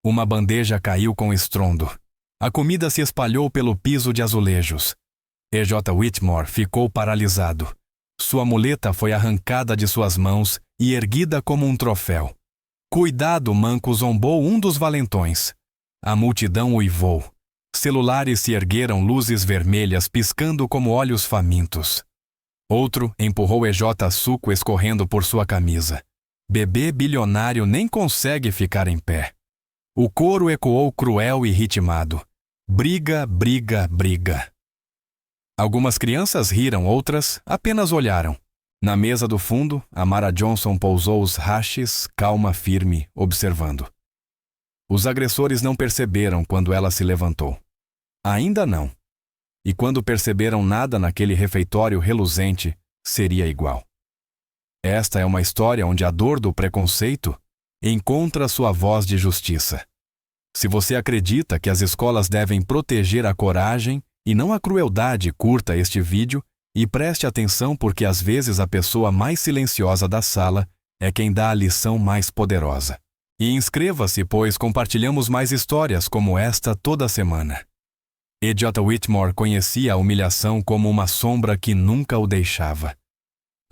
Uma bandeja caiu com estrondo. A comida se espalhou pelo piso de azulejos. E.J. Whitmore ficou paralisado. Sua muleta foi arrancada de suas mãos e erguida como um troféu. Cuidado, manco, zombou um dos valentões. A multidão uivou. Celulares se ergueram, luzes vermelhas piscando como olhos famintos. Outro empurrou E.J. suco escorrendo por sua camisa. Bebê bilionário nem consegue ficar em pé. O coro ecoou cruel e ritmado. Briga, briga, briga. Algumas crianças riram, outras apenas olharam. Na mesa do fundo, Amara Johnson pousou os hashes, calma, firme, observando. Os agressores não perceberam quando ela se levantou. Ainda não. E quando perceberam nada naquele refeitório reluzente, seria igual. Esta é uma história onde a dor do preconceito encontra sua voz de justiça. Se você acredita que as escolas devem proteger a coragem e não a crueldade, curta este vídeo e preste atenção porque às vezes a pessoa mais silenciosa da sala é quem dá a lição mais poderosa. E inscreva-se, pois compartilhamos mais histórias como esta toda semana. E.J. Whitmore conhecia a humilhação como uma sombra que nunca o deixava.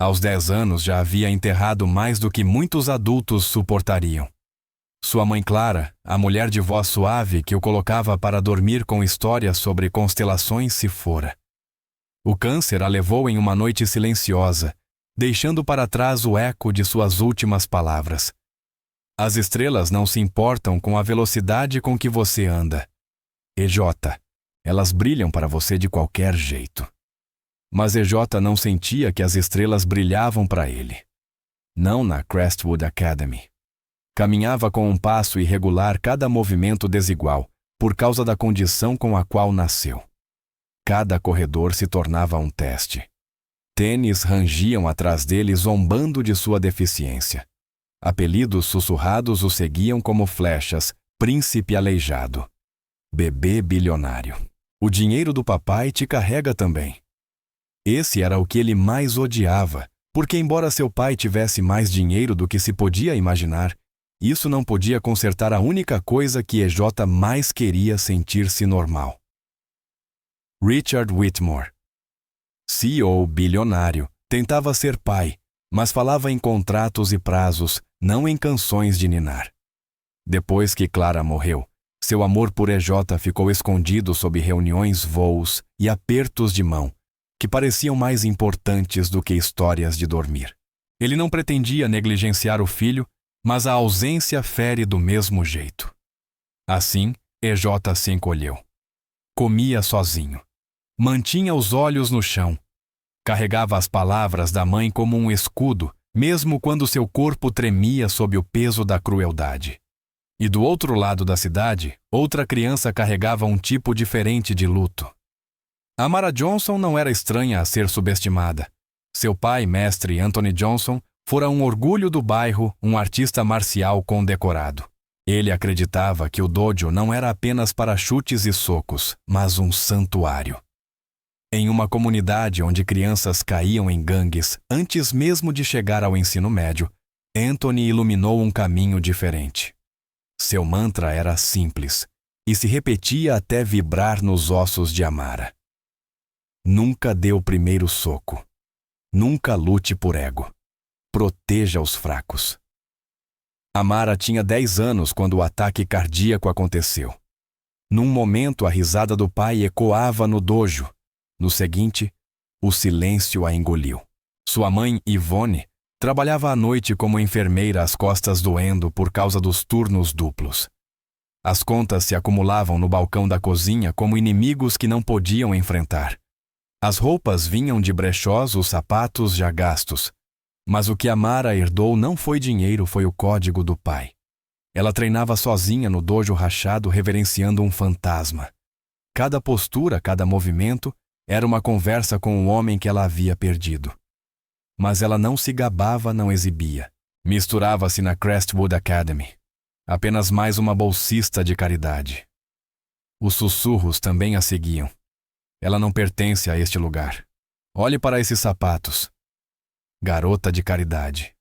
Aos 10 anos já havia enterrado mais do que muitos adultos suportariam. Sua mãe Clara, a mulher de voz suave que o colocava para dormir com histórias sobre constelações, se fora. O câncer a levou em uma noite silenciosa, deixando para trás o eco de suas últimas palavras. As estrelas não se importam com a velocidade com que você anda. E.J., elas brilham para você de qualquer jeito. Mas E.J. não sentia que as estrelas brilhavam para ele. Não na Crestwood Academy. Caminhava com um passo irregular, cada movimento desigual, por causa da condição com a qual nasceu. Cada corredor se tornava um teste. Tênis rangiam atrás dele, zombando de sua deficiência. Apelidos sussurrados o seguiam como flechas: príncipe aleijado, bebê bilionário. O dinheiro do papai te carrega também. Esse era o que ele mais odiava, porque embora seu pai tivesse mais dinheiro do que se podia imaginar, isso não podia consertar a única coisa que E.J. mais queria: sentir-se normal. Richard Whitmore, CEO bilionário, tentava ser pai, mas falava em contratos e prazos, não em canções de ninar. Depois que Clara morreu, seu amor por E.J. ficou escondido sob reuniões, voos e apertos de mão, que pareciam mais importantes do que histórias de dormir. Ele não pretendia negligenciar o filho, mas a ausência fere do mesmo jeito. Assim, E.J. se encolheu. Comia sozinho. Mantinha os olhos no chão. Carregava as palavras da mãe como um escudo, mesmo quando seu corpo tremia sob o peso da crueldade. E do outro lado da cidade, outra criança carregava um tipo diferente de luto. Amara Johnson não era estranha a ser subestimada. Seu pai, mestre Anthony Johnson, fora um orgulho do bairro, um artista marcial condecorado. Ele acreditava que o dojo não era apenas para chutes e socos, mas um santuário. Em uma comunidade onde crianças caíam em gangues antes mesmo de chegar ao ensino médio, Anthony iluminou um caminho diferente. Seu mantra era simples e se repetia até vibrar nos ossos de Amara. Nunca dê o primeiro soco. Nunca lute por ego. Proteja os fracos. Amara tinha 10 anos quando o ataque cardíaco aconteceu. Num momento, a risada do pai ecoava no dojo. No seguinte, o silêncio a engoliu. Sua mãe, Yvonne, trabalhava à noite como enfermeira, às costas doendo por causa dos turnos duplos. As contas se acumulavam no balcão da cozinha como inimigos que não podiam enfrentar. As roupas vinham de brechós, os sapatos já gastos. Mas o que Amara herdou não foi dinheiro, foi o código do pai. Ela treinava sozinha no dojo rachado, reverenciando um fantasma. Cada postura, cada movimento, era uma conversa com o homem que ela havia perdido. Mas ela não se gabava, não exibia. Misturava-se na Crestwood Academy. Apenas mais uma bolsista de caridade. Os sussurros também a seguiam. Ela não pertence a este lugar. Olhe para esses sapatos. Garota de caridade.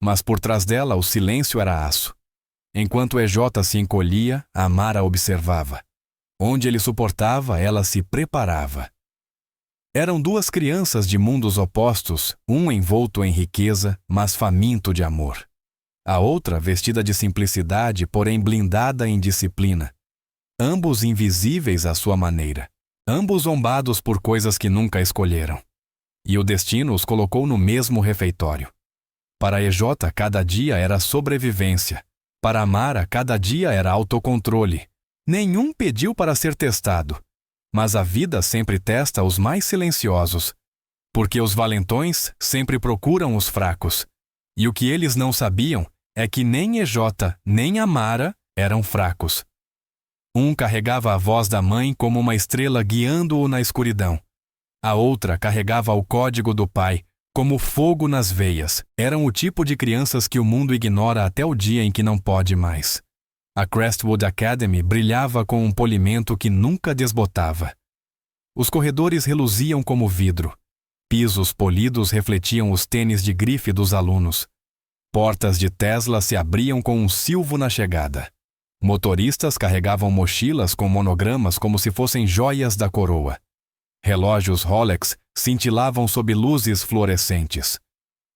Mas por trás dela o silêncio era aço. Enquanto EJ se encolhia, Amara observava. Onde ele suportava, ela se preparava. Eram duas crianças de mundos opostos, um envolto em riqueza, mas faminto de amor. A outra vestida de simplicidade, porém blindada em disciplina. Ambos invisíveis à sua maneira. Ambos zombados por coisas que nunca escolheram. E o destino os colocou no mesmo refeitório. Para EJ, cada dia era sobrevivência. Para Amara, cada dia era autocontrole. Nenhum pediu para ser testado. Mas a vida sempre testa os mais silenciosos. Porque os valentões sempre procuram os fracos. E o que eles não sabiam é que nem EJ, nem Amara eram fracos. Um carregava a voz da mãe como uma estrela guiando-o na escuridão. A outra carregava o código do pai, como fogo nas veias. Eram o tipo de crianças que o mundo ignora até o dia em que não pode mais. A Crestwood Academy brilhava com um polimento que nunca desbotava. Os corredores reluziam como vidro. Pisos polidos refletiam os tênis de grife dos alunos. Portas de Tesla se abriam com um silvo na chegada. Motoristas carregavam mochilas com monogramas como se fossem joias da coroa. Relógios Rolex cintilavam sob luzes fluorescentes.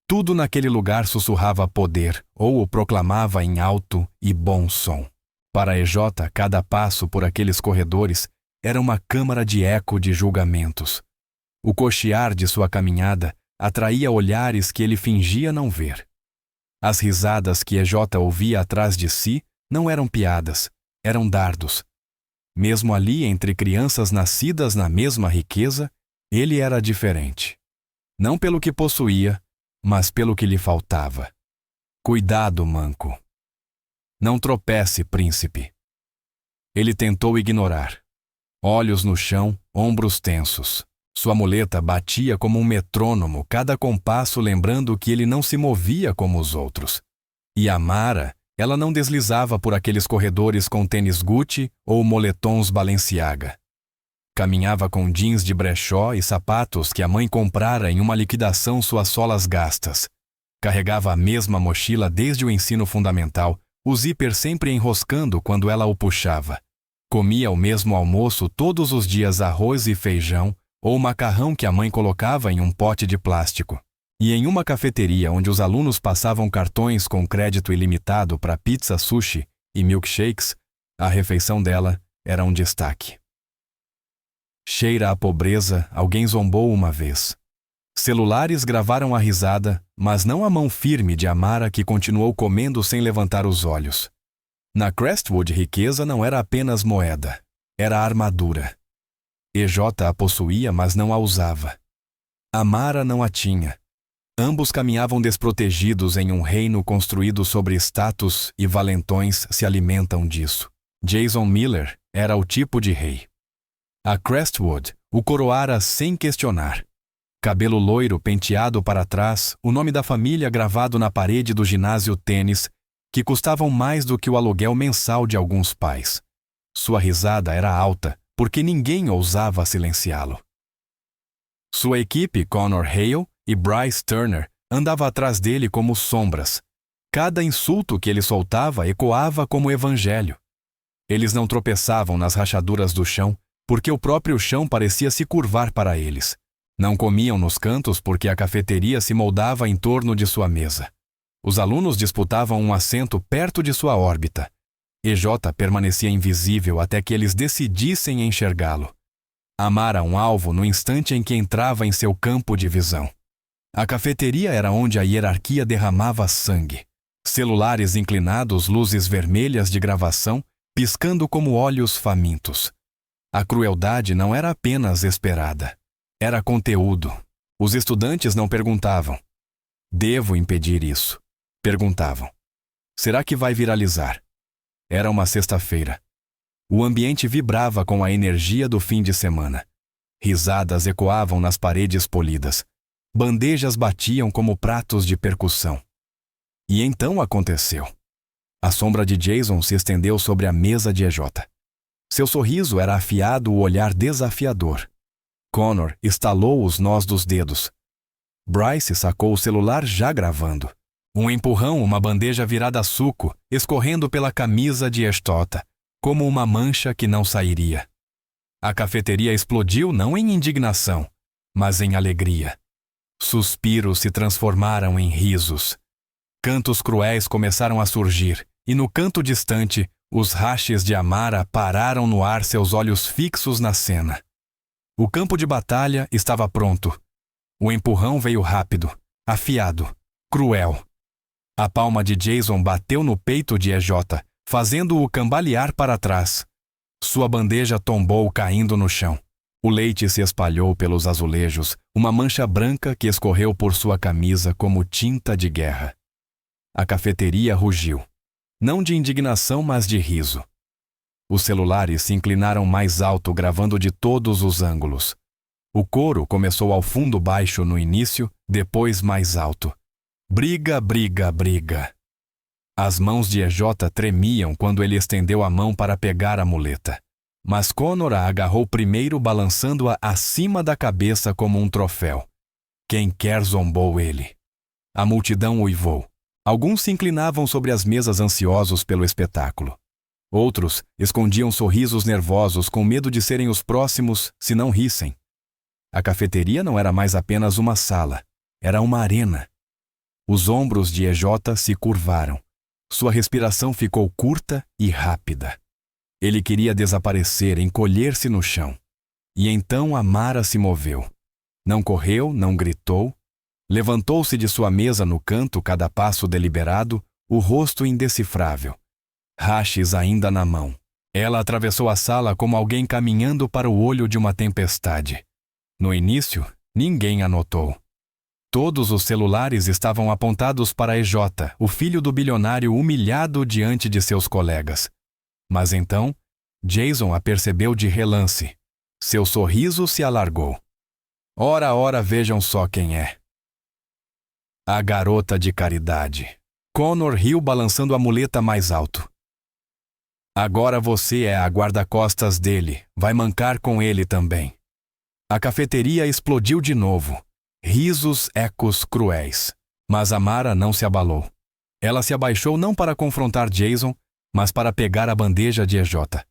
Tudo naquele lugar sussurrava poder ou o proclamava em alto e bom som. Para EJ, cada passo por aqueles corredores era uma câmara de eco de julgamentos. O cochear de sua caminhada atraía olhares que ele fingia não ver. As risadas que EJ ouvia atrás de si não eram piadas, eram dardos. Mesmo ali, entre crianças nascidas na mesma riqueza, ele era diferente. Não pelo que possuía, mas pelo que lhe faltava. Cuidado, manco. Não tropece, príncipe. Ele tentou ignorar. Olhos no chão, ombros tensos. Sua muleta batia como um metrônomo, cada compasso lembrando que ele não se movia como os outros. E Amara, ela não deslizava por aqueles corredores com tênis Gucci ou moletons Balenciaga. Caminhava com jeans de brechó e sapatos que a mãe comprara em uma liquidação suas solas gastas. Carregava a mesma mochila desde o ensino fundamental, o zíper sempre enroscando quando ela o puxava. Comia o mesmo almoço todos os dias arroz e feijão ou macarrão que a mãe colocava em um pote de plástico. E em uma cafeteria onde os alunos passavam cartões com crédito ilimitado para pizza, sushi e milkshakes, a refeição dela era um destaque. Cheira a pobreza, alguém zombou uma vez. Celulares gravaram a risada, mas não a mão firme de Amara que continuou comendo sem levantar os olhos. Na Crestwood, riqueza não era apenas moeda, era armadura. EJ a possuía, mas não a usava. Amara não a tinha. Ambos caminhavam desprotegidos em um reino construído sobre status e valentões se alimentam disso. Jason Miller era o tipo de rei. A Crestwood o coroara sem questionar. Cabelo loiro penteado para trás, o nome da família gravado na parede do ginásio tênis, que custavam mais do que o aluguel mensal de alguns pais. Sua risada era alta, porque ninguém ousava silenciá-lo. Sua equipe, Connor Hale e Bryce Turner, andava atrás dele como sombras. Cada insulto que ele soltava ecoava como evangelho. Eles não tropeçavam nas rachaduras do chão, porque o próprio chão parecia se curvar para eles. Não comiam nos cantos porque a cafeteria se moldava em torno de sua mesa. Os alunos disputavam um assento perto de sua órbita. EJ permanecia invisível até que eles decidissem enxergá-lo. Amara um alvo no instante em que entrava em seu campo de visão. A cafeteria era onde a hierarquia derramava sangue. Celulares inclinados, luzes vermelhas de gravação, piscando como olhos famintos. A crueldade não era apenas esperada. Era conteúdo. Os estudantes não perguntavam: devo impedir isso? Perguntavam: será que vai viralizar? Era uma sexta-feira. O ambiente vibrava com a energia do fim de semana. Risadas ecoavam nas paredes polidas. Bandejas batiam como pratos de percussão. E então aconteceu. A sombra de Jason se estendeu sobre a mesa de EJ. Seu sorriso era afiado, o olhar desafiador. Connor estalou os nós dos dedos. Bryce sacou o celular já gravando. Um empurrão, uma bandeja virada a suco, escorrendo pela camisa de Ejota, como uma mancha que não sairia. A cafeteria explodiu não em indignação, mas em alegria. Suspiros se transformaram em risos. Cantos cruéis começaram a surgir, e no canto distante, os Rashes de Amara pararam no ar, seus olhos fixos na cena. O campo de batalha estava pronto. O empurrão veio rápido, afiado, cruel. A palma de Jason bateu no peito de Ejota, fazendo-o cambalear para trás. Sua bandeja tombou caindo no chão. O leite se espalhou pelos azulejos, uma mancha branca que escorreu por sua camisa como tinta de guerra. A cafeteria rugiu. Não de indignação, mas de riso. Os celulares se inclinaram mais alto, gravando de todos os ângulos. O coro começou ao fundo baixo no início, depois mais alto. Briga, briga, briga. As mãos de Ejota tremiam quando ele estendeu a mão para pegar a muleta. Mas Connor a agarrou primeiro, balançando-a acima da cabeça como um troféu. Quem quer zombou ele. A multidão uivou. Alguns se inclinavam sobre as mesas ansiosos pelo espetáculo. Outros escondiam sorrisos nervosos com medo de serem os próximos se não rissem. A cafeteria não era mais apenas uma sala, era uma arena. Os ombros de Ejota se curvaram. Sua respiração ficou curta e rápida. Ele queria desaparecer, encolher-se no chão. E então Amara se moveu. Não correu, não gritou. Levantou-se de sua mesa no canto, cada passo deliberado, o rosto indecifrável. Rashes ainda na mão. Ela atravessou a sala como alguém caminhando para o olho de uma tempestade. No início, ninguém a notou. Todos os celulares estavam apontados para Ejota, o filho do bilionário humilhado diante de seus colegas. Mas então, Jason a percebeu de relance. Seu sorriso se alargou. Ora, ora, vejam só quem é. A garota de caridade. Connor riu, balançando a muleta mais alto. Agora você é a guarda-costas dele, vai mancar com ele também. A cafeteria explodiu de novo. Risos, ecos cruéis. Mas Amara não se abalou. Ela se abaixou não para confrontar Jason, mas para pegar a bandeja de Ejota.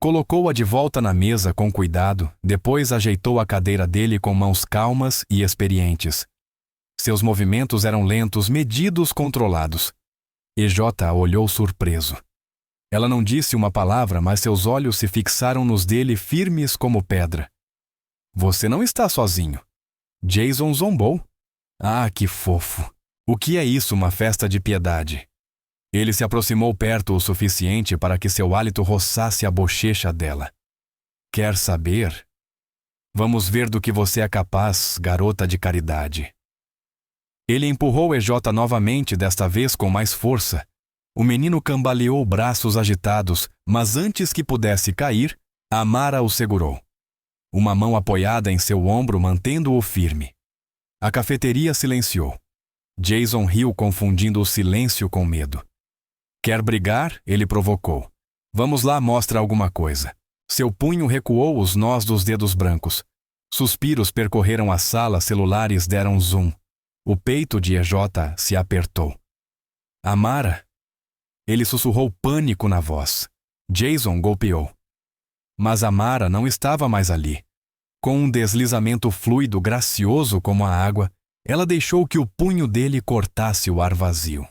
Colocou-a de volta na mesa com cuidado, depois ajeitou a cadeira dele com mãos calmas e experientes. Seus movimentos eram lentos, medidos, controlados. Ejota a olhou surpreso. Ela não disse uma palavra, mas seus olhos se fixaram nos dele firmes como pedra. Você não está sozinho. Jason zombou. Ah, que fofo. O que é isso, uma festa de piedade? Ele se aproximou perto o suficiente para que seu hálito roçasse a bochecha dela. Quer saber? Vamos ver do que você é capaz, garota de caridade. Ele empurrou Ejota novamente, desta vez com mais força. O menino cambaleou, braços agitados, mas antes que pudesse cair, Amara o segurou. Uma mão apoiada em seu ombro, mantendo-o firme. A cafeteria silenciou. Jason riu, confundindo o silêncio com medo. Quer brigar? Ele provocou. Vamos lá, mostra alguma coisa. Seu punho recuou os nós dos dedos brancos. Suspiros percorreram a sala, celulares deram zoom. O peito de Ejota se apertou. Amara? Ele sussurrou pânico na voz. Jason golpeou. Mas Amara não estava mais ali. Com um deslizamento fluido, gracioso como a água, ela deixou que o punho dele cortasse o ar vazio.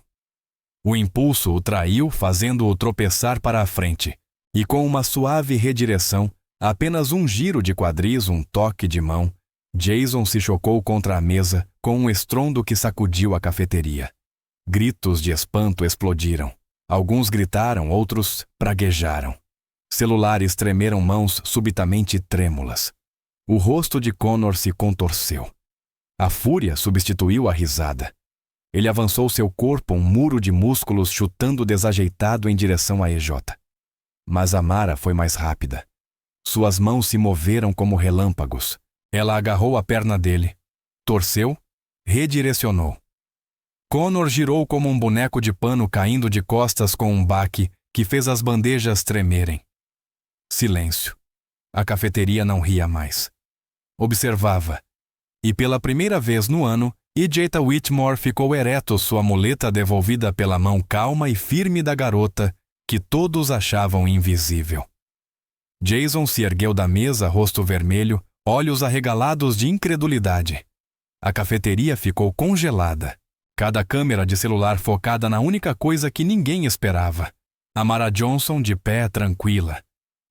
O impulso o traiu, fazendo-o tropeçar para a frente, e com uma suave redireção, apenas um giro de quadris, um toque de mão, Jason se chocou contra a mesa com um estrondo que sacudiu a cafeteria. Gritos de espanto explodiram. Alguns gritaram, outros praguejaram. Celulares tremeram, mãos subitamente trêmulas. O rosto de Connor se contorceu. A fúria substituiu a risada. Ele avançou seu corpo, um muro de músculos chutando desajeitado em direção a Ejota. Mas Amara foi mais rápida. Suas mãos se moveram como relâmpagos. Ela agarrou a perna dele, torceu, redirecionou. Connor girou como um boneco de pano caindo de costas com um baque que fez as bandejas tremerem. Silêncio. A cafeteria não ria mais. Observava. E pela primeira vez no ano, E Jetta Whitmore ficou ereto, sua muleta devolvida pela mão calma e firme da garota, que todos achavam invisível. Jason se ergueu da mesa, rosto vermelho, olhos arregalados de incredulidade. A cafeteria ficou congelada. Cada câmera de celular focada na única coisa que ninguém esperava. Amara Johnson de pé, tranquila.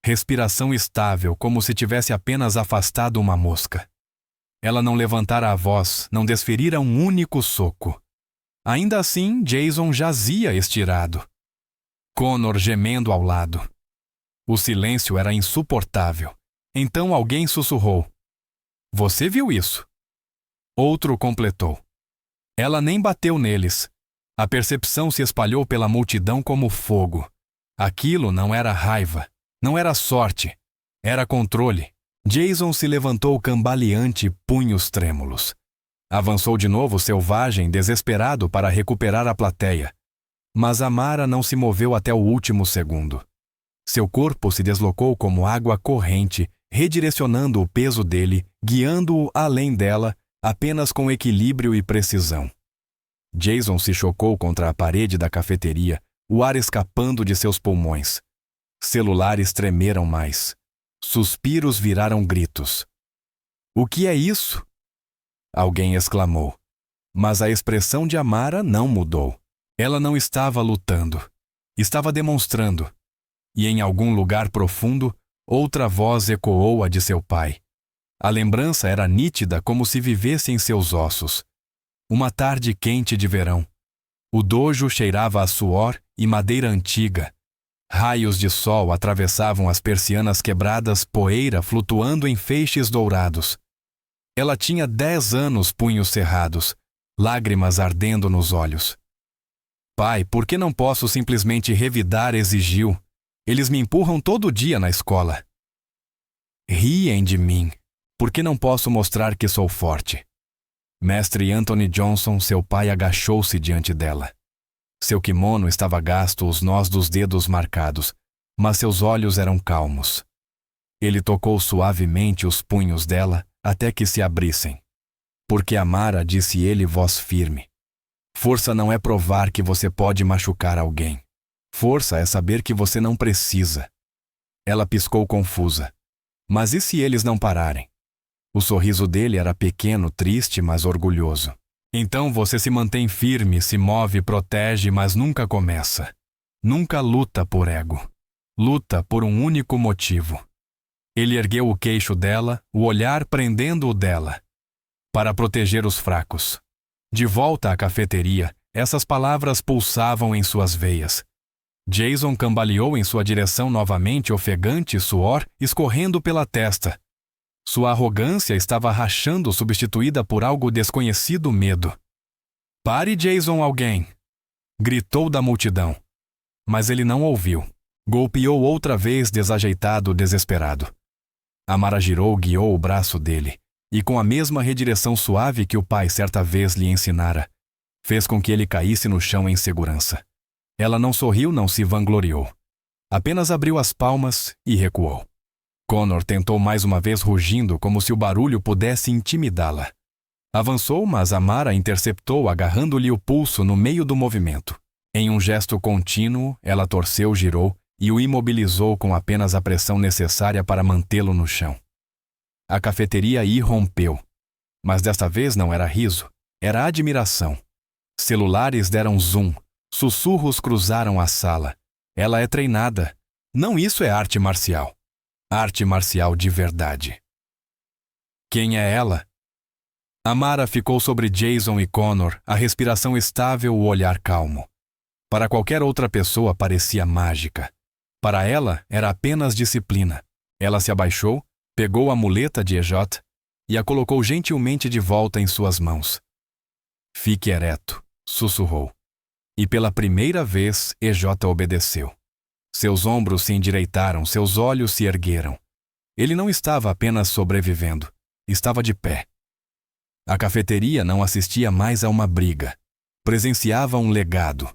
Respiração estável, como se tivesse apenas afastado uma mosca. Ela não levantara a voz, não desferira um único soco. Ainda assim, Jason jazia estirado. Connor gemendo ao lado. O silêncio era insuportável. Então alguém sussurrou. Você viu isso? Outro completou. Ela nem bateu neles. A percepção se espalhou pela multidão como fogo. Aquilo não era raiva, não era sorte, era controle. Jason se levantou cambaleante, punhos trêmulos. Avançou de novo selvagem, desesperado para recuperar a plateia. Mas Amara não se moveu até o último segundo. Seu corpo se deslocou como água corrente, redirecionando o peso dele, guiando-o além dela, apenas com equilíbrio e precisão. Jason se chocou contra a parede da cafeteria, o ar escapando de seus pulmões. Celulares tremeram mais. Suspiros viraram gritos. O que é isso? Alguém exclamou. Mas a expressão de Amara não mudou. Ela não estava lutando. Estava demonstrando. E em algum lugar profundo, outra voz ecoou a de seu pai. A lembrança era nítida como se vivesse em seus ossos. Uma tarde quente de verão. O dojo cheirava a suor e madeira antiga. Raios de sol atravessavam as persianas quebradas, poeira flutuando em feixes dourados. Ela tinha 10 anos, punhos cerrados, lágrimas ardendo nos olhos. Pai, por que não posso simplesmente revidar? Exigiu. Eles me empurram todo dia na escola. Riem de mim. Por que não posso mostrar que sou forte? Mestre Anthony Johnson, seu pai, agachou-se diante dela. Seu kimono estava gasto, os nós dos dedos marcados, mas seus olhos eram calmos. Ele tocou suavemente os punhos dela até que se abrissem. Porque Amara, disse ele, voz firme. Força não é provar que você pode machucar alguém. Força é saber que você não precisa. Ela piscou confusa. Mas e se eles não pararem? O sorriso dele era pequeno, triste, mas orgulhoso. Então você se mantém firme, se move, protege, mas nunca começa. Nunca luta por ego. Luta por um único motivo. Ele ergueu o queixo dela, o olhar prendendo o dela. Para proteger os fracos. De volta à cafeteria, essas palavras pulsavam em suas veias. Jason cambaleou em sua direção novamente, ofegante, suor escorrendo pela testa. Sua arrogância estava rachando, substituída por algo desconhecido, medo. Pare, Jason, alguém! Gritou da multidão. Mas ele não ouviu. Golpeou outra vez, desajeitado, desesperado. Amara girou, guiou o braço dele, e com a mesma redireção suave que o pai certa vez lhe ensinara, fez com que ele caísse no chão em segurança. Ela não sorriu, não se vangloriou. Apenas abriu as palmas e recuou. Connor tentou mais uma vez, rugindo como se o barulho pudesse intimidá-la. Avançou, mas Amara interceptou, agarrando-lhe o pulso no meio do movimento. Em um gesto contínuo, ela torceu, girou e o imobilizou com apenas a pressão necessária para mantê-lo no chão. A cafeteria irrompeu. Mas desta vez não era riso, era admiração. Celulares deram zoom, sussurros cruzaram a sala. Ela é treinada. Não, isso é arte marcial. Arte marcial de verdade. Quem é ela? Amara ficou sobre Jason e Connor, a respiração estável, o olhar calmo. Para qualquer outra pessoa parecia mágica. Para ela, era apenas disciplina. Ela se abaixou, pegou a muleta de EJ e a colocou gentilmente de volta em suas mãos. Fique ereto, sussurrou. E pela primeira vez, EJ obedeceu. Seus ombros se endireitaram, seus olhos se ergueram. Ele não estava apenas sobrevivendo, estava de pé. A cafeteria não assistia mais a uma briga. Presenciava um legado.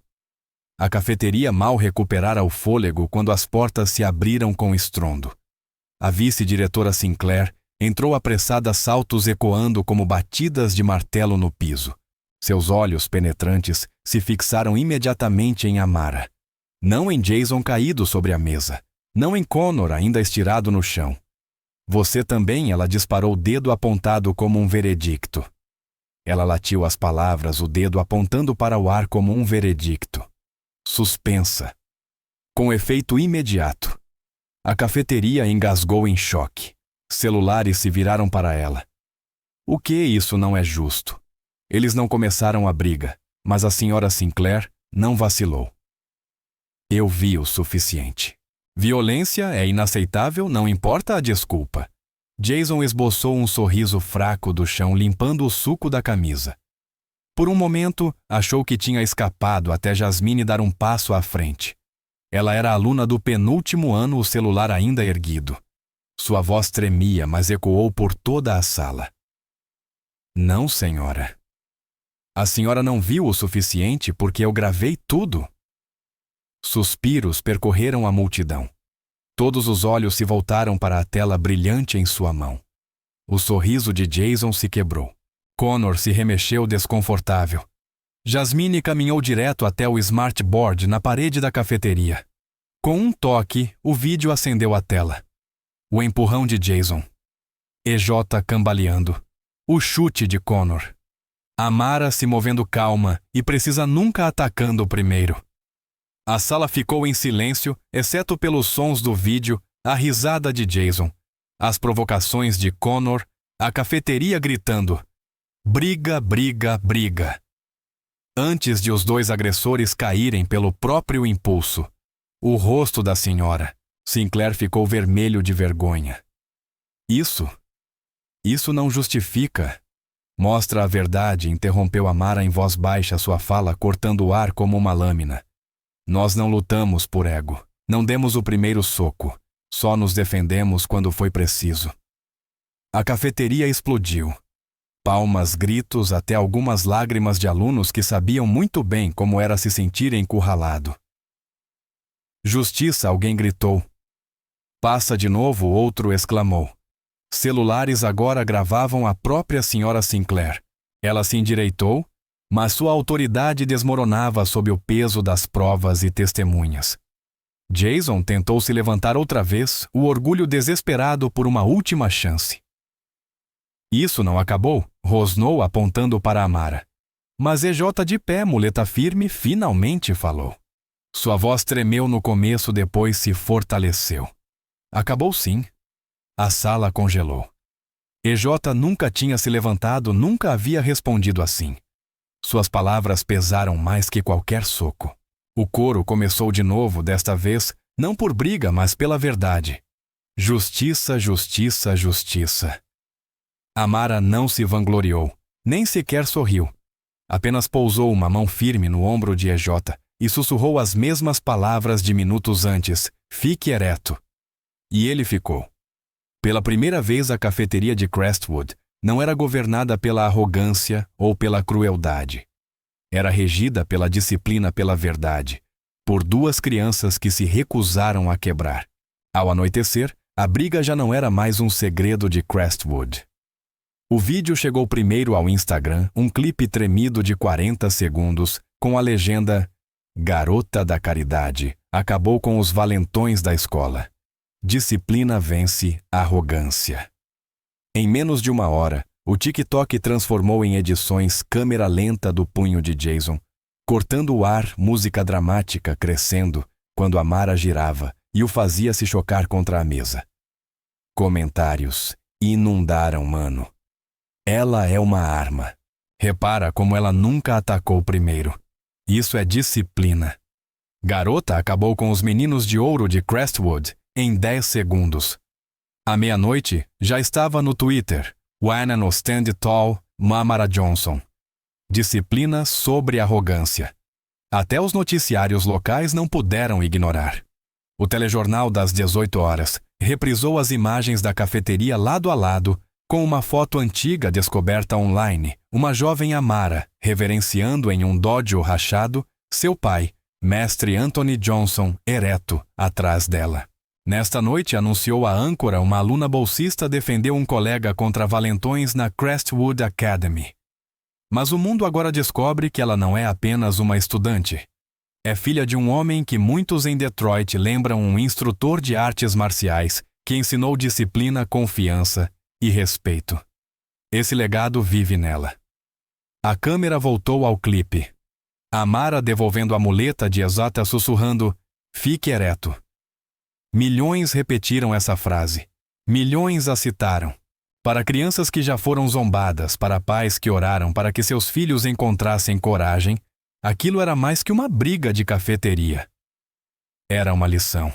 A cafeteria mal recuperara o fôlego quando as portas se abriram com estrondo. A vice-diretora Sinclair entrou apressada, saltos ecoando como batidas de martelo no piso. Seus olhos penetrantes se fixaram imediatamente em Amara. Não em Jason caído sobre a mesa. Não em Connor ainda estirado no chão. Você também, ela disparou o dedo apontado como um veredicto. Ela latiu as palavras, o dedo apontando para o ar como um veredicto. Suspensa. Com efeito imediato. A cafeteria engasgou em choque. Celulares se viraram para ela. O que isso não é justo? Eles não começaram a briga, mas a senhora Sinclair não vacilou. Eu vi o suficiente. Violência é inaceitável, não importa a desculpa. Jason esboçou um sorriso fraco do chão, limpando o suco da camisa. Por um momento, achou que tinha escapado até Jasmine dar um passo à frente. Ela era aluna do penúltimo ano, o celular ainda erguido. Sua voz tremia, mas ecoou por toda a sala. Não, senhora. A senhora não viu o suficiente porque eu gravei tudo. Suspiros percorreram a multidão. Todos os olhos se voltaram para a tela brilhante em sua mão. O sorriso de Jason se quebrou. Connor se remexeu desconfortável. Jasmine caminhou direto até o smartboard na parede da cafeteria. Com um toque, o vídeo acendeu a tela. O empurrão de Jason. EJ cambaleando. O chute de Connor. Amara se movendo calma e precisa nunca atacando primeiro. A sala ficou em silêncio, exceto pelos sons do vídeo, a risada de Jason, as provocações de Connor, a cafeteria gritando: briga, briga, briga. Antes de os dois agressores caírem pelo próprio impulso, o rosto da senhora Sinclair ficou vermelho de vergonha. Isso não justifica. Mostra a verdade, interrompeu Amara em voz baixa sua fala, cortando o ar como uma lâmina. Nós não lutamos por ego. Não demos o primeiro soco. Só nos defendemos quando foi preciso. A cafeteria explodiu. Palmas, gritos, até algumas lágrimas de alunos que sabiam muito bem como era se sentir encurralado. Justiça, alguém gritou. Passa de novo, outro exclamou. Celulares agora gravavam a própria senhora Sinclair. Ela se endireitou, mas sua autoridade desmoronava sob o peso das provas e testemunhas. Jason tentou se levantar outra vez, o orgulho desesperado por uma última chance. Isso não acabou, rosnou apontando para Amara. Mas EJ de pé, muleta firme, finalmente falou. Sua voz tremeu no começo, depois se fortaleceu. Acabou sim. A sala congelou. EJ nunca tinha se levantado, nunca havia respondido assim. Suas palavras pesaram mais que qualquer soco. O coro começou de novo, desta vez, não por briga, mas pela verdade. Justiça, justiça, justiça. Amara não se vangloriou, nem sequer sorriu. Apenas pousou uma mão firme no ombro de EJ e sussurrou as mesmas palavras de minutos antes: fique ereto. E ele ficou. Pela primeira vez, a cafeteria de Crestwood não era governada pela arrogância ou pela crueldade. Era regida pela disciplina, pela verdade, por duas crianças que se recusaram a quebrar. Ao anoitecer, a briga já não era mais um segredo de Crestwood. O vídeo chegou primeiro ao Instagram, um clipe tremido de 40 segundos, com a legenda Garota da Caridade acabou com os valentões da escola. Disciplina vence arrogância. Em menos de uma hora, o TikTok transformou em edições câmera lenta do punho de Jason, cortando o ar, música dramática crescendo quando Amara girava e o fazia se chocar contra a mesa. Comentários inundaram Mano. Ela é uma arma. Repara como ela nunca atacou primeiro. Isso é disciplina. Garota acabou com os meninos de ouro de Crestwood em 10 segundos. À meia-noite, já estava no Twitter. Wanna no stand tall, Amara Johnson. Disciplina sobre arrogância. Até os noticiários locais não puderam ignorar. O telejornal das 18 horas reprisou as imagens da cafeteria lado a lado, com uma foto antiga descoberta online, uma jovem Amara reverenciando em um dojo rachado seu pai, mestre Anthony Johnson, ereto, atrás dela. Nesta noite, anunciou a âncora, uma aluna bolsista defendeu um colega contra valentões na Crestwood Academy. Mas o mundo agora descobre que ela não é apenas uma estudante. É filha de um homem que muitos em Detroit lembram um instrutor de artes marciais que ensinou disciplina, confiança e respeito. Esse legado vive nela. A câmera voltou ao clipe. Amara devolvendo a muleta de Exota sussurrando, "Fique ereto." Milhões repetiram essa frase. Milhões a citaram. Para crianças que já foram zombadas, para pais que oraram para que seus filhos encontrassem coragem, aquilo era mais que uma briga de cafeteria. Era uma lição.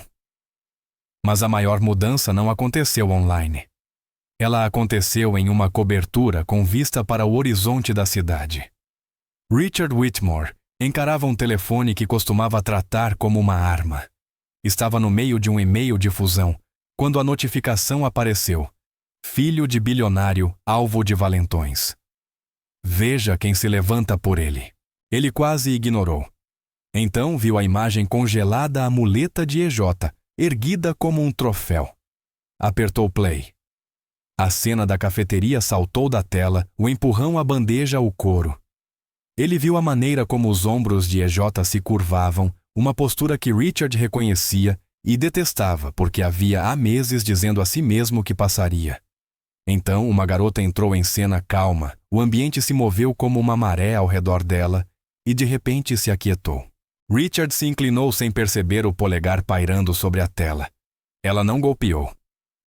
Mas a maior mudança não aconteceu online. Ela aconteceu em uma cobertura com vista para o horizonte da cidade. Richard Whitmore encarava um telefone que costumava tratar como uma arma. Estava no meio de um e-mail de fusão, quando a notificação apareceu. Filho de bilionário, alvo de valentões. Veja quem se levanta por ele. Ele quase ignorou. Então viu a imagem congelada à muleta de EJ, erguida como um troféu. Apertou play. A cena da cafeteria saltou da tela, o empurrão à bandeja, o coro. Ele viu a maneira como os ombros de EJ se curvavam, uma postura que Richard reconhecia e detestava porque havia há meses dizendo a si mesmo que passaria. Então uma garota entrou em cena calma, o ambiente se moveu como uma maré ao redor dela e de repente se aquietou. Richard se inclinou sem perceber o polegar pairando sobre a tela. Ela não golpeou.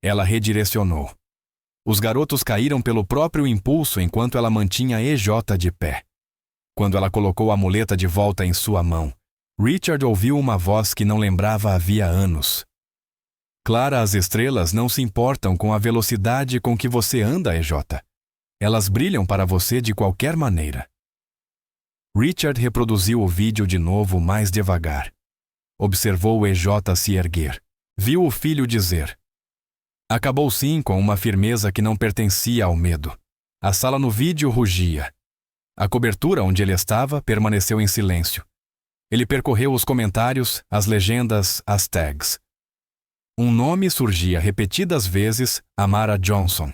Ela redirecionou. Os garotos caíram pelo próprio impulso enquanto ela mantinha EJ de pé. Quando ela colocou a muleta de volta em sua mão, Richard ouviu uma voz que não lembrava havia anos. Clara, as estrelas não se importam com a velocidade com que você anda, EJ. Elas brilham para você de qualquer maneira. Richard reproduziu o vídeo de novo mais devagar. Observou o EJ se erguer. Viu o filho dizer. Acabou sim com uma firmeza que não pertencia ao medo. A sala no vídeo rugia. A cobertura onde ele estava permaneceu em silêncio. Ele percorreu os comentários, as legendas, as tags. Um nome surgia repetidas vezes, Amara Johnson.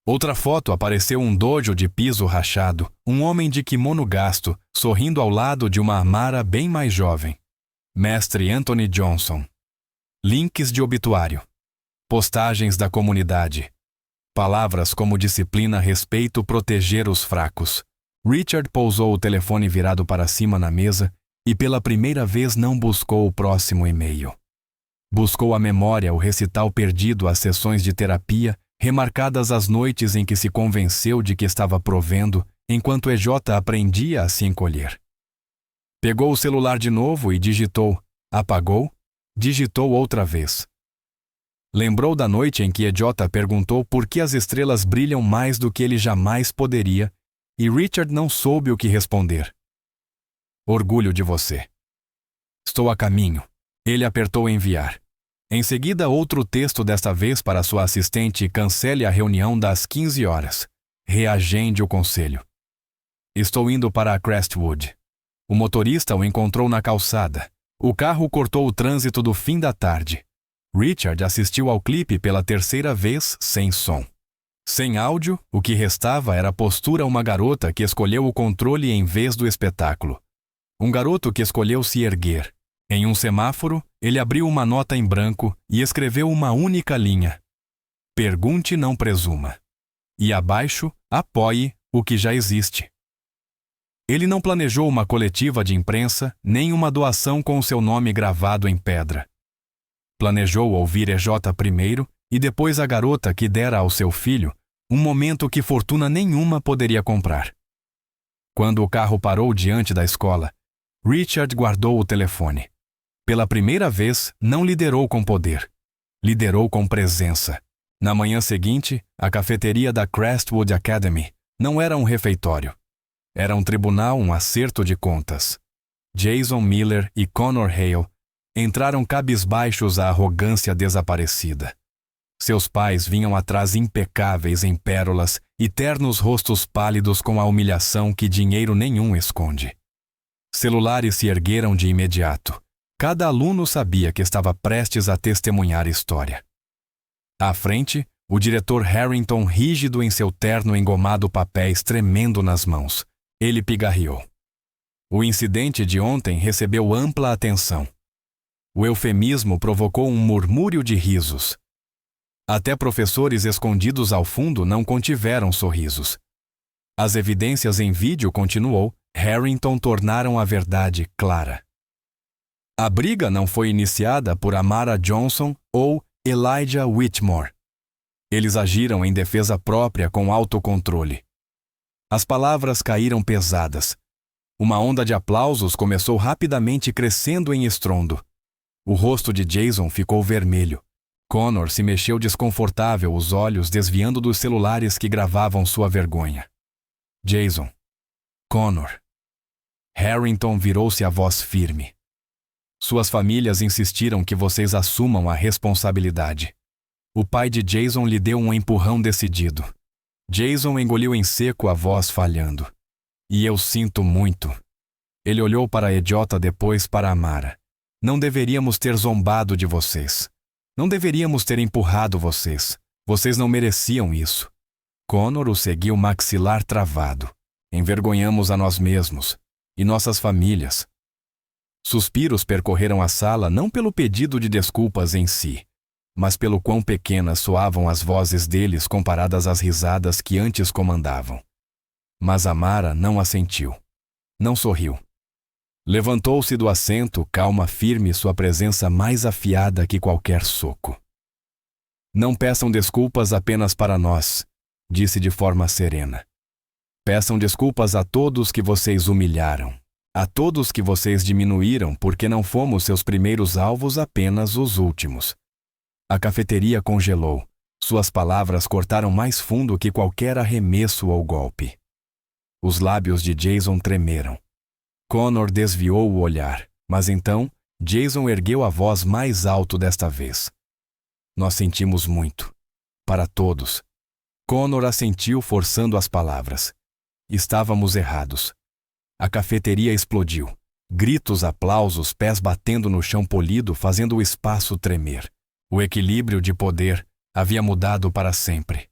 Outra foto apareceu um dojo de piso rachado, um homem de kimono gasto, sorrindo ao lado de uma Amara bem mais jovem. Mestre Anthony Johnson. Links de obituário. Postagens da comunidade. Palavras como disciplina, respeito, proteger os fracos. Richard pousou o telefone virado para cima na mesa e pela primeira vez não buscou o próximo e-mail. Buscou a memória o recital perdido às sessões de terapia, remarcadas as noites em que se convenceu de que estava provendo, enquanto EJ aprendia a se encolher. Pegou o celular de novo e digitou. Apagou. Digitou outra vez. Lembrou da noite em que EJ perguntou por que as estrelas brilham mais do que ele jamais poderia, e Richard não soube o que responder. Orgulho de você. Estou a caminho. Ele apertou enviar. Em seguida, outro texto, desta vez para sua assistente: cancele a reunião das 15 horas. Reagende o conselho. Estou indo para a Crestwood. O motorista o encontrou na calçada. O carro cortou o trânsito do fim da tarde. Richard assistiu ao clipe pela terceira vez sem som. Sem áudio, o que restava era a postura uma garota que escolheu o controle em vez do espetáculo. Um garoto que escolheu se erguer. Em um semáforo, ele abriu uma nota em branco e escreveu uma única linha. Pergunte, não presuma. E abaixo, apoie o que já existe. Ele não planejou uma coletiva de imprensa, nem uma doação com o seu nome gravado em pedra. Planejou ouvir EJ primeiro e depois a garota que dera ao seu filho um momento que fortuna nenhuma poderia comprar. Quando o carro parou diante da escola, Richard guardou o telefone. Pela primeira vez, não liderou com poder. Liderou com presença. Na manhã seguinte, a cafeteria da Crestwood Academy não era um refeitório. Era um tribunal, um acerto de contas. Jason Miller e Connor Hale entraram cabisbaixos à arrogância desaparecida. Seus pais vinham atrás impecáveis em pérolas e ternos rostos pálidos com a humilhação que dinheiro nenhum esconde. Celulares se ergueram de imediato. Cada aluno sabia que estava prestes a testemunhar história. À frente, O diretor Harrington, rígido em seu terno engomado, papéis tremendo nas mãos. Ele pigarreou. O incidente de ontem recebeu ampla atenção. O eufemismo provocou um murmúrio de risos. Até professores escondidos ao fundo não contiveram sorrisos. As evidências em vídeo, continuou, Harrington, tornaram a verdade clara. A briga não foi iniciada por Amara Johnson ou Elijah Whitmore. Eles agiram em defesa própria com autocontrole. As palavras caíram pesadas. Uma onda de aplausos começou rapidamente, crescendo em estrondo. O rosto de Jason ficou vermelho. Connor se mexeu desconfortável, os olhos desviando dos celulares que gravavam sua vergonha. Jason. Connor. Harrington virou-se a voz firme. Suas famílias insistiram que vocês assumam a responsabilidade. O pai de Jason lhe deu um empurrão decidido. Jason engoliu em seco, a voz falhando. E eu sinto muito. Ele olhou para a Ejota, depois para Amara. Não deveríamos ter zombado de vocês. Não deveríamos ter empurrado vocês. Vocês não mereciam isso. Connor o seguiu, maxilar travado. Envergonhamos a nós mesmos. E nossas famílias. Suspiros percorreram a sala, não pelo pedido de desculpas em si, mas pelo quão pequenas soavam as vozes deles comparadas às risadas que antes comandavam. Mas Amara não assentiu. Não sorriu. Levantou-se do assento, calma, firme, sua presença mais afiada que qualquer soco. Não peçam desculpas apenas para nós, disse de forma serena. Peçam desculpas a todos que vocês humilharam, a todos que vocês diminuíram, porque não fomos seus primeiros alvos, apenas os últimos. A cafeteria congelou. Suas palavras cortaram mais fundo que qualquer arremesso ou golpe. Os lábios de Jason tremeram. Connor desviou o olhar, mas então Jason ergueu a voz mais alto desta vez. Nós sentimos muito. Para todos. Connor assentiu, forçando as palavras. Estávamos errados. A cafeteria explodiu. Gritos, aplausos, pés batendo no chão polido, fazendo o espaço tremer. O equilíbrio de poder havia mudado para sempre.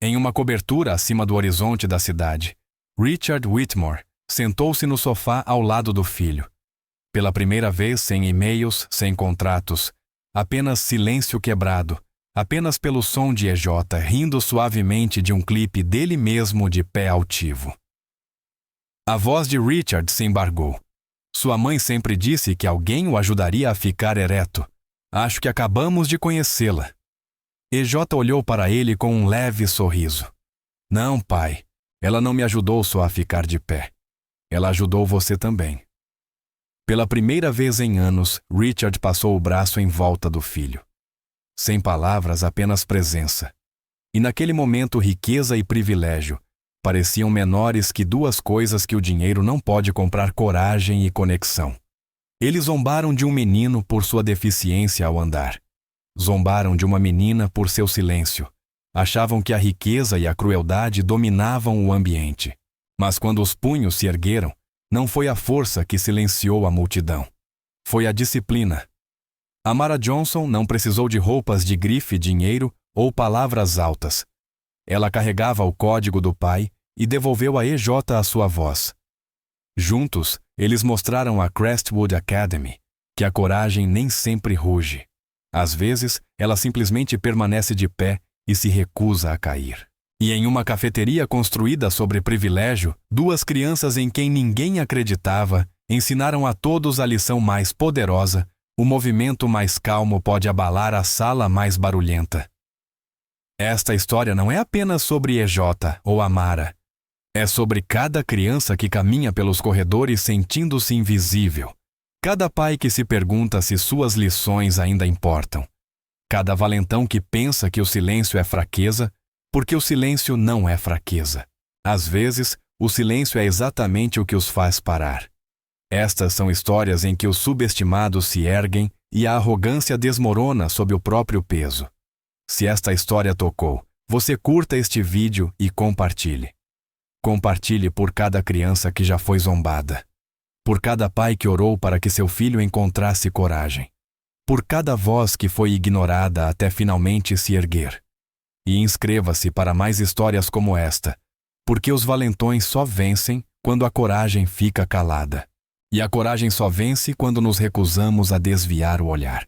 Em uma cobertura acima do horizonte da cidade, Richard Whitmore sentou-se no sofá ao lado do filho. Pela primeira vez, sem e-mails, sem contratos, apenas silêncio quebrado, apenas pelo som de Ejota rindo suavemente de um clipe dele mesmo de pé altivo. A voz de Richard se embargou. Sua mãe sempre disse que alguém o ajudaria a ficar ereto. Acho que acabamos de conhecê-la. Ejota olhou para ele com um leve sorriso. Não, pai. Ela não me ajudou só a ficar de pé. Ela ajudou você também. Pela primeira vez em anos, Richard passou o braço em volta do filho. Sem palavras, apenas presença. E naquele momento, riqueza e privilégio pareciam menores que duas coisas que o dinheiro não pode comprar: coragem e conexão. Eles zombaram de um menino por sua deficiência ao andar. Zombaram de uma menina por seu silêncio. Achavam que a riqueza e a crueldade dominavam o ambiente. Mas quando os punhos se ergueram, não foi a força que silenciou a multidão. Foi a disciplina. Amara Johnson não precisou de roupas de grife, dinheiro ou palavras altas. Ela carregava o código do pai e devolveu a Ejota a sua voz. Juntos, eles mostraram a Crestwood Academy que a coragem nem sempre ruge. Às vezes, ela simplesmente permanece de pé e se recusa a cair. E em uma cafeteria construída sobre privilégio, duas crianças em quem ninguém acreditava ensinaram a todos a lição mais poderosa: o movimento mais calmo pode abalar a sala mais barulhenta. Esta história não é apenas sobre Ejota ou Amara. É sobre cada criança que caminha pelos corredores sentindo-se invisível. Cada pai que se pergunta se suas lições ainda importam. Cada valentão que pensa que o silêncio é fraqueza, porque o silêncio não é fraqueza. Às vezes, o silêncio é exatamente o que os faz parar. Estas são histórias em que os subestimados se erguem e a arrogância desmorona sob o próprio peso. Se esta história tocou, você curta este vídeo e compartilhe. Compartilhe por cada criança que já foi zombada. Por cada pai que orou para que seu filho encontrasse coragem. Por cada voz que foi ignorada até finalmente se erguer. E inscreva-se para mais histórias como esta, porque os valentões só vencem quando a coragem fica calada. E a coragem só vence quando nos recusamos a desviar o olhar.